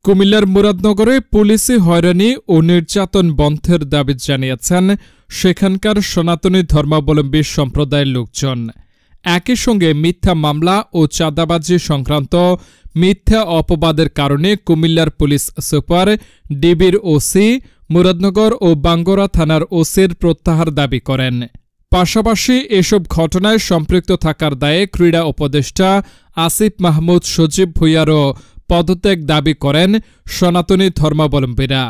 কুমিল্লার মুরাদনগরে পুলিশি হয়রানি ও নির্যাতন বন্ধের দাবি জানিয়েছেন সেখানকার সনাতনী ধর্মাবলম্বী সম্প্রদায়ের লোকজন। একই সঙ্গে মিথ্যা মামলা ও চাঁদাবাজি সংক্রান্ত মিথ্যা অপবাদের কারণে কুমিল্লার পুলিশ সুপার, ডিবির ওসি, মুরাদনগর ও বাঙ্গরা থানার ওসির প্রত্যাহার দাবি করেন। পাশাপাশি এসব ঘটনায় সম্পৃক্ত থাকার দায়ে ক্রীড়া উপদেষ্টা আসিফ মাহমুদ সজীব ভুঁইয়ারও পদত্যাগ দাবি করেন সনাতনী ধর্মাবলম্বীরা।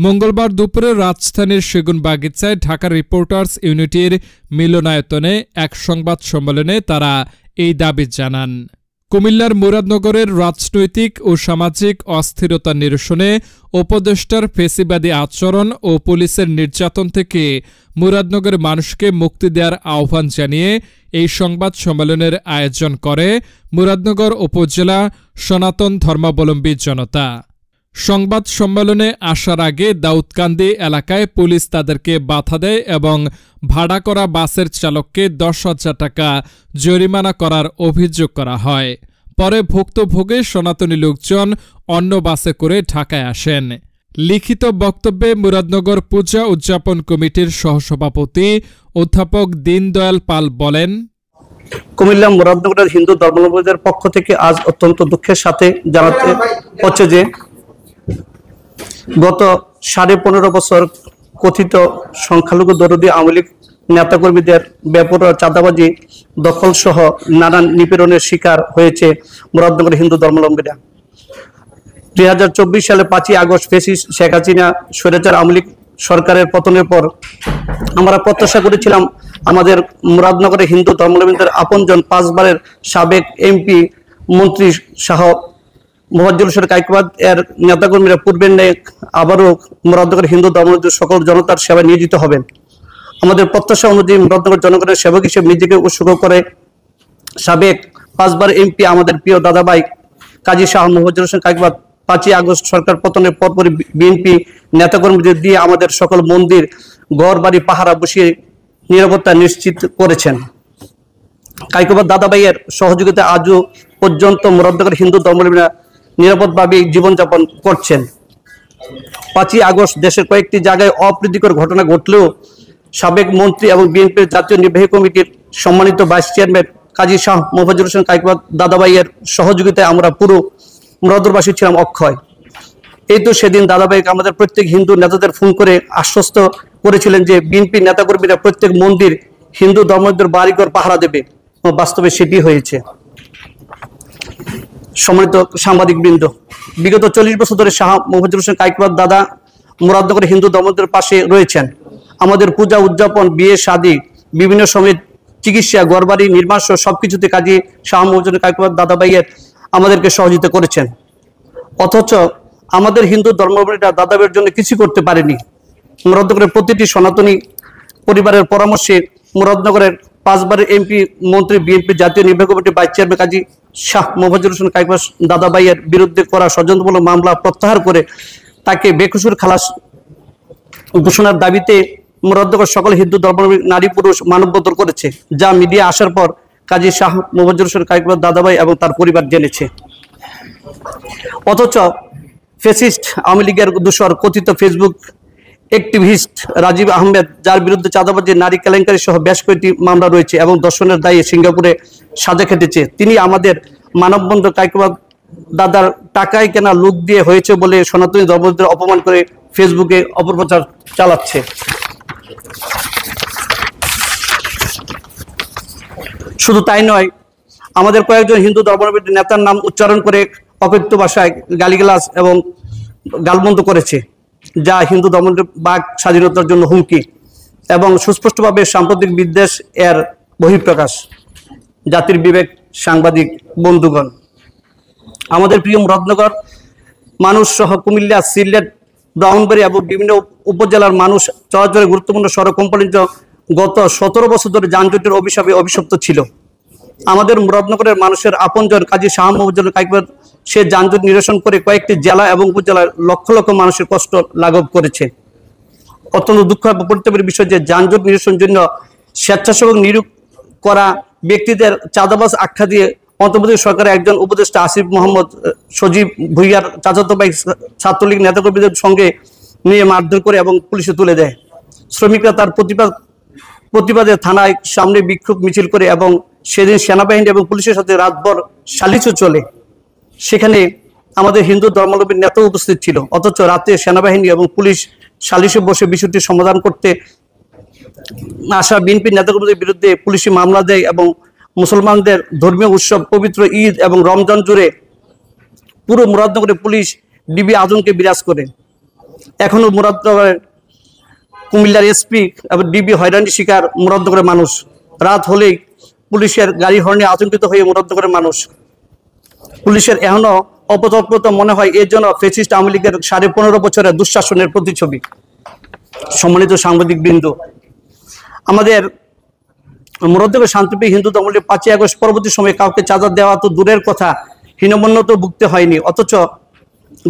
মঙ্গলবার দুপুরে রাজধানীর সেগুনবাগিচায় ঢাকা রিপোর্টার্স ইউনিটির মিলনায়তনে এক সংবাদ সম্মেলনে তারা এই দাবি জানান। কুমিল্লার মুরাদনগরের রাজনৈতিক ও সামাজিক অস্থিরতা নিরসনে উপদেষ্টার ফেসিবাদী আচরণ ও পুলিশের নির্যাতন থেকে মুরাদনগরের মানুষকে মুক্তি দেওয়ার আহ্বান জানিয়ে এই সংবাদ সম্মেলনের আয়োজন করে মুরাদনগর উপজেলা সনাতন ধর্মাবলম্বী জনতা। সংবাদ সম্মেলনে আসার আগে দাউদকান্দি এলাকায় পুলিশ তাদেরকে বাধা দেয় এবং ভাড়া করা বাসের চালককে 10,000 টাকা জরিমানা করার অভিযোগ করা হয়। পরে ভুক্তভোগী সনাতনী লোকজন অন্য বাসে করে ঢাকায় আসেন। লিখিত বক্তব্যে মুরাদনগর পূজা উদযাপন কমিটির সহসভাপতি অধ্যাপক দীনদয়াল পাল বলেন, কুমিল্লা মুরাদনগরের হিন্দু ধর্মাবলম্বীদের পক্ষ থেকে আজ অত্যন্ত দুঃখের সাথে জানাতে হচ্ছে যে গত 15.5 বছর কথিত সংখ্যালঘু দরদি আওয়ামী লীগ নেতাকর্মীদের বেপরোয়া চাঁদাবাজি, দখল সহ নানান নিপীড়নের শিকার হয়েছে মুরাদনগরের হিন্দু ধর্মাবলম্বীরা। 2024 সালে 5ই আগস্ট ফ্যাসিস্ট শেখ হাসিনা স্বৈরাচার আওয়ামী লীগ সরকারের পতনের পর আমরা প্রত্যাশা করেছিলাম আমাদের মুরাদনগরের হিন্দু ধর্মাবলম্বীদের আপনজন 5 বারের সাবেক এমপি মন্ত্রী শাহ মোফাজ্জল হোসেন কায়কোবাদ এর নেতাকর্মীরা পূর্বের ন্যায় আবারও মুরাদনগরের হিন্দু ধর্মাবলম্বীদের সকল জনতার সেবায় নিয়োজিত হবেন। আমাদের প্রত্যাশা অনুযায়ী মুরাদনগর জনগণের সেবক হিসেবে নিজেকে উৎসর্গ করে সাবেক 5 বার এমপি আমাদের প্রিয় দাদাভাই কাজী শাহ মোফাজ্জল হোসেন কায়কোবাদ 5ই আগস্ট সরকার পতনের পরপরই বিএনপি নেতাকর্মীদের দিয়ে আমাদের সকল মন্দির, ঘর বাড়ি পাহারা বসিয়ে নিরাপত্তা নিশ্চিত করেছেন। কায়কোবাদ দাদাভাইয়ের সহযোগিতা আজও পর্যন্ত মুরাদনগরের হিন্দু ধর্মাবলম্বীরা নিরাপদভাবে জীবনযাপন করছেন। 5ই আগস্ট দেশের কয়েকটি জায়গায় অপ্রীতিকর ঘটনা ঘটলেও সাবেক মন্ত্রী এবং বিএনপির জাতীয় নির্বাহী কমিটির সম্মানিত ভাইস চেয়ারম্যান কাজী শাহ মোফাজ্জল হোসেন কায়কোবাদ দাদাভাইয়ের সহযোগিতায় আমরা পুরো মুরাদনগরবাসী ছিলাম অক্ষয়। এই তো সেদিন দাদাভাইকে আমাদের প্রত্যেক হিন্দু নেতাদের ফোন করে আশ্বস্ত করেছিলেন যে বিএনপি নেতাকর্মীরা প্রত্যেক মন্দির, হিন্দু ধর্মাবলম্বীদের বাড়িঘর পাহারা দেবে। বাস্তবে সেটি হয়েছে। সম্মানিত সাংবাদিক বৃন্দ, বিগত 40 বছর ধরে শাহ মোফাজ্জল হোসেন কায়কোবাদ দাদা মুরাদনগরের হিন্দু ধর্মাবলম্বীদের পাশে রয়েছেন। আমাদের পূজা উদযাপন, বিয়ে শাদী, বিভিন্ন সময় চিকিৎসা, ঘরবাড়ি নির্মাণ সহ সবকিছুতে কাজী শাহ মোফাজ্জল কায়কোবাদ দাদাভাইয়ের আমাদেরকে সহযোগিতা করেছেন। অথচ আমাদের হিন্দু ধর্মাবলম্বীরা দাদাভাইয়ের জন্য কিছু করতে পারেনি। মুরাদনগরের প্রতিটি সনাতনী পরিবারের পরামর্শে মুরাদনগরের 5 বারের এমপি মন্ত্রী, বিএনপি জাতীয় নির্বাহী কমিটির ভাইস চেয়ারম্যান কাজী শাহ মোফাজ্জল হোসেন কায়কোবাদ দাদাভাইয়ের বিরুদ্ধে করা ষড়যন্ত্রমূলক মামলা প্রত্যাহার করে তাকে বেকসুর খালাস ঘোষণার দাবিতে মুরাদনগর সকল হিন্দু ধর্মাবলম্বী নারী পুরুষ মানববন্ধন করেছে, যা মিডিয়া আসার পর কাজী শাহ মোফাজ্জল হোসেন কায়কোবাদ দাদাভাই এবং তার পরিবার জেনেছে। অথচ ফ্যাসিস্ট আওয়ামী লীগের দোসর কথিত ফেসবুক অ্যাক্টিভিস্ট রাজীব আহমেদ, যার বিরুদ্ধে চাঁদাবাজি, নারী কেলেঙ্কারি সহ বেশ কয়েকটি মামলা রয়েছে এবং ধর্ষণের দায়ে সিঙ্গাপুরে সাজা খেটেছে, তিনি আমাদের মানববন্ধন কায়কোবাদ দাদার টাকায় কেনা লোক দিয়ে হয়েছে বলে সনাতনী ধর্মদের অপমান করে ফেসবুকে অপপ্রচার চালাচ্ছে। শুধু তাই নয়, আমাদের কয়েকজন হিন্দু ধর্মাবলম্বী নেতার নাম উচ্চারণ করে অকথ্য ভাষায় গালিগালাজ এবং গালমন্দ করেছে, যা হিন্দু ধর্মের বাক স্বাধীনতার জন্য হুমকি এবং সুস্পষ্টভাবে সাম্প্রতিক বিদ্বেষ এর বহিঃপ্রকাশ। জাতির বিবেক, সাংবাদিক বন্ধুগণ, আমাদের প্রিয় মুরাদনগর মানুষ সহ কুমিল্লা, সিলেট, ব্রাহ্মণবাড়িয়া এবং বিভিন্ন উপজেলার মানুষ চলাচলের গুরুত্বপূর্ণ সড়ক কোম্পানি গত 17 বছর ধরে যানজটের অভিশাপে অভিশপ্ত ছিল। আমাদের মুরাদনগরের মানুষের আপনজন কাজী শাহ মোফাজ্জল কায়কোবাদ সে যানজট নিরসন করে কয়েকটি জেলা এবং উপজেলার লক্ষ লক্ষ মানুষের কষ্ট লাঘব করেছে। অত্যন্ত দুঃখ পরিতাপের বিষয় যে যানজট নিরসনের জন্য স্বেচ্ছাসেবক নিয়োগ করা ব্যক্তিদের চাঁদাবাজ আখ্যা দিয়ে অন্তর্বর্তী সরকারের একজন উপদেষ্টা আসিফ মোহাম্মদ সজীব ভুইয়ার চাচাতো ভাই ছাত্রলীগ নেতাকর্মীদের সঙ্গে নিয়ে মারধর করে এবং পুলিশে তুলে দেয়। শ্রমিকরা তার প্রতিবাদে থানায় সামনে বিক্ষোভ মিছিল করে এবং সেদিন সেনাবাহিনী এবং পুলিশের সাথে রাতভর সালিশও চলে। সেখানে আমাদের হিন্দু ধর্মাবলম্বী নেতাও উপস্থিত ছিল, অথচ রাতে সেনাবাহিনী এবং পুলিশ সালিশে বসে বিষয়টি সমাধান করতে আসা বিএনপি নেতাকর্মীদের বিরুদ্ধে পুলিশি মামলা দেয় এবং মুসলমানদের ধর্মীয় উৎসব পবিত্র ঈদ এবং রমজান জুড়ে পুরো মুরাদনগরে পুলিশ ডিবি আতঙ্কে বিরাজ করে। এখনো মুরাদনগরের কুমিল্লার এসপি এবং ডিবি হয়রানি শিকার মুরাদনগরের মানুষ। রাত হলেই পুলিশের গাড়ি হর্নে আতঙ্কিত হয়ে মুরাদনগরের মানুষ। পুলিশের এখনো অপতৎপরতা মনে হয় এর জন্য ফ্যাসিস্ট আওয়ামী লীগের 15.5 বছরের দুঃশাসনের প্রতিচ্ছবি। সম্মানিত সাংবাদিক বৃন্দ, আমাদের মুরাদনগর শান্তিপ্রিয় হিন্দু ধর্মাবলম্বী 5ই আগস্ট পরবর্তী সময়ে কাউকে চাঁদা দেওয়া তো দূরের কথা, হীনমন্যত ভুগতে হয়নি। অথচ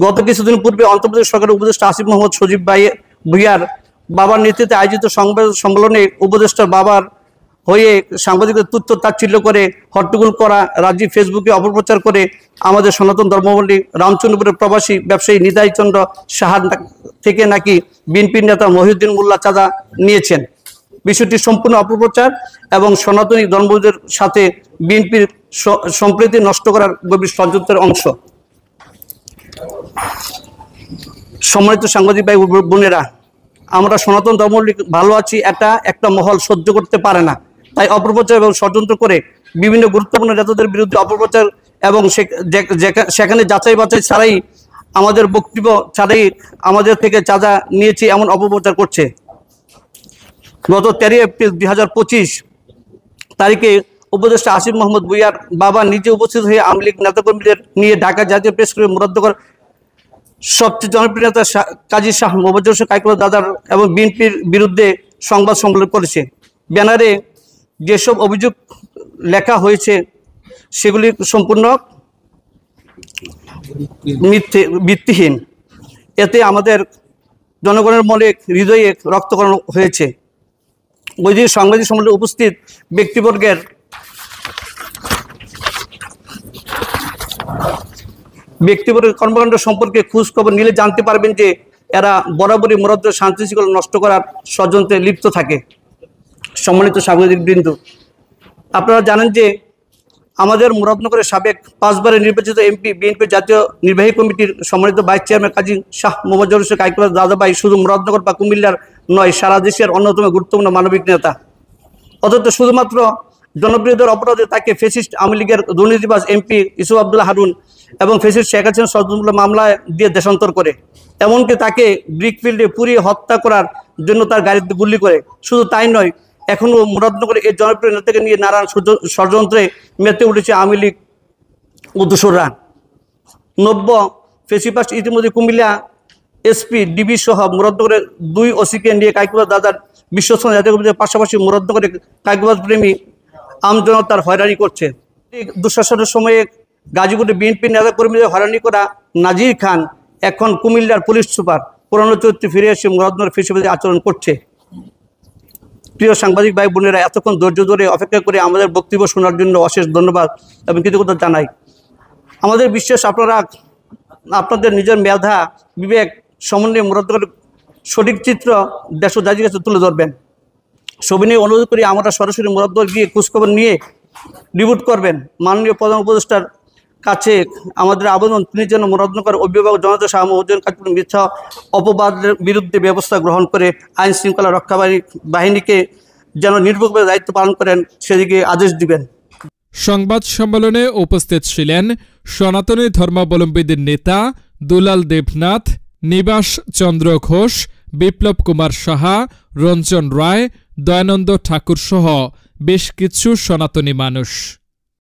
গত কিছুদিন পূর্বে অন্তর্বর্তী সরকারের উপদেষ্টা আসিফ মোহাম্মদ সজীব ভুইয়ার বাবার নেতৃত্বে আয়োজিত সংবাদ সম্মেলনে উপদেষ্টার বাবার হয়ে সাংবাদিকদের তুচ্ছ তাচ্ছিল্য করে হট্টগোল করা, রাজ্যে ফেসবুকে অপপ্রচার করে আমাদের সনাতন ধর্মাবলম্বী রামচন্দ্রপুরের প্রবাসী ব্যবসায়ী নিতাই চন্দ্র সাহার থেকে নাকি বিএনপির নেতা মহিউদ্দিন মোল্লা চাঁদা নিয়েছেন। বিষয়টি সম্পূর্ণ অপপ্রচার এবং সনাতনী ধর্মীয়দের সাথে বিএনপির সম্প্রীতি নষ্ট করার গভীর ষড়যন্ত্রের অংশ। সম্মানিত সাংবাদিক ভাই বোনেরা, আমরা সনাতন ধর্মাবলম্বী ভালো আছি এটা একটা মহল সহ্য করতে পারে না, তাই অপপ্রচার এবং ষড়যন্ত্র করে বিভিন্ন গুরুত্বপূর্ণ নেতাদের বিরুদ্ধে অপপ্রচার এবং সেখানে যাচাই বাছাই ছাড়াই আমাদের বক্তব্য ছাড়াই আমাদের থেকে চাঁদা নিয়েছে এমন অপপ্রচার করছে। গত 13 এপ্রিল 2025 তারিখে উপদেষ্টা আসিফ মোহাম্মদ ভুইয়ার বাবা নিজে উপস্থিত হয়ে আওয়ামী লীগ নেতাকর্মীদের নিয়ে ঢাকা জাতীয় প্রেস ক্লাবে মুরাদনগর সবচেয়ে জনপ্রিয় নেতা কাজী শাহ মোবাজ্জর হোসেন কাইকুল্লাহ দাদার এবং বিএনপির বিরুদ্ধে সংবাদ সম্মেলন করেছে। ব্যানারে যেসব অভিযোগ লেখা হয়েছে সেগুলি সম্পূর্ণ ভিত্তিহীন। এতে আমাদের জনগণের মনে হৃদয়ে রক্তকরণ হয়েছে। ওই দিন সাংবাদিক সম্মেলনে উপস্থিত ব্যক্তিবর্গের কর্মকাণ্ড সম্পর্কে খোঁজ খবর নিলে জানতে পারবেন যে এরা বরাবরই মুরাদনগরের শান্তি শৃঙ্খলা নষ্ট করার ষড়যন্ত্রে লিপ্ত থাকে। সম্মানিত সাংবাদিক বৃন্দ, আপনারা জানেন যে আমাদের মুরাদনগরের সাবেক 5 বারের নির্বাচিত এমপি বিএনপি জাতীয় নির্বাহী কমিটির সম্মানিত ভাইস চেয়ারম্যান কাজী শাহ মোবাজ্জর হোসেন কাইকুল্লাহ দাদাভাই শুধু মুরাদনগর বা কুমিল্লার নয়, সারা দেশের অন্যতম গুরুত্বপূর্ণ মানবিক নেতা। অথচ শুধুমাত্র জনপ্রিয়তার অপরাধে তাকে ফ্যাসিস্ট আওয়ামী লীগের দুর্নীতিবাজ এমপি ইউসুফ আব্দুল্লাহ হারুন এবং ফ্যাসিস্ট শেখ হাসিনা ষড়যন্ত্রমূলক মামলায় দিয়ে দেশান্তর করে, এমনকি তাকে ব্রিকফিল্ডে পুড়িয়ে হত্যা করার জন্য তার গাড়িতে গুলি করে। শুধু তাই নয়, এখনও মুরাদনগরে এই জনপ্রিয় নেতাকে নিয়ে নানান ষড়যন্ত্রে মেতে উঠেছে আওয়ামী লীগ ও দোসররা। নব্য ফেসিপাস্ট ইতিমধ্যে কুমিল্লা এসপি ডিবি সহ মুরাদনগরের 2 ওসিকে নিয়ে কাইকুল্লাহ দাদার বিশ্বস্ত নেতাকর্মীদের পাশাপাশি মুরাদনগরে কাইকুবাদ প্রেমী আমজনতার হয়রানি করছে। দুঃশাসনের সময়ে গাজীপুরে বিএনপি নেতাকর্মীদের হয়রানি করা নাজির খান এখন কুমিল্লার পুলিশ সুপার পুরনো চরিত্রে ফিরে এসে মুরাদনগর ফেসিবাদী আচরণ করছে। প্রিয় সাংবাদিক ভাই বোনেরা, এতক্ষণ ধৈর্য ধরে অপেক্ষা করে আমাদের বক্তব্য শোনার জন্য অশেষ ধন্যবাদ এবং কৃতজ্ঞতা জানাই। আমাদের বিশ্বাস আপনারা আপনাদের নিজের মেধা বিবেক সমন্বয়ে মুরাদনগরের সঠিক চিত্র দেশ ও জাতির কাছে তুলে ধরবেন। সবিনয় অনুরোধ করি আমরা সরাসরি মুরাদনগর গিয়ে খোঁজখবর নিয়ে রিপোর্ট করবেন। মাননীয় প্রধান উপদেষ্টার কাছে আমাদের আবেদন, তিনি যেন মুরাদনগর অভিভাবক জনতা শাহ মোহাম্মদ কাজীপুর মিথ্যা অপবাদের বিরুদ্ধে ব্যবস্থা গ্রহণ করে আইন শৃঙ্খলা রক্ষা বাহিনীকে যেন নির্ভুলভাবে দায়িত্ব পালন করেন সেদিকে আদেশ দিবেন। সংবাদ সম্মেলনে উপস্থিত ছিলেন সনাতনী ধর্মাবলম্বীদের নেতা দুলাল দেবনাথ, নিবাস চন্দ্র ঘোষ, বিপ্লব কুমার সাহা, রঞ্জন রায়, দয়ানন্দ ঠাকুর সহ বেশ কিছু সনাতনী মানুষ।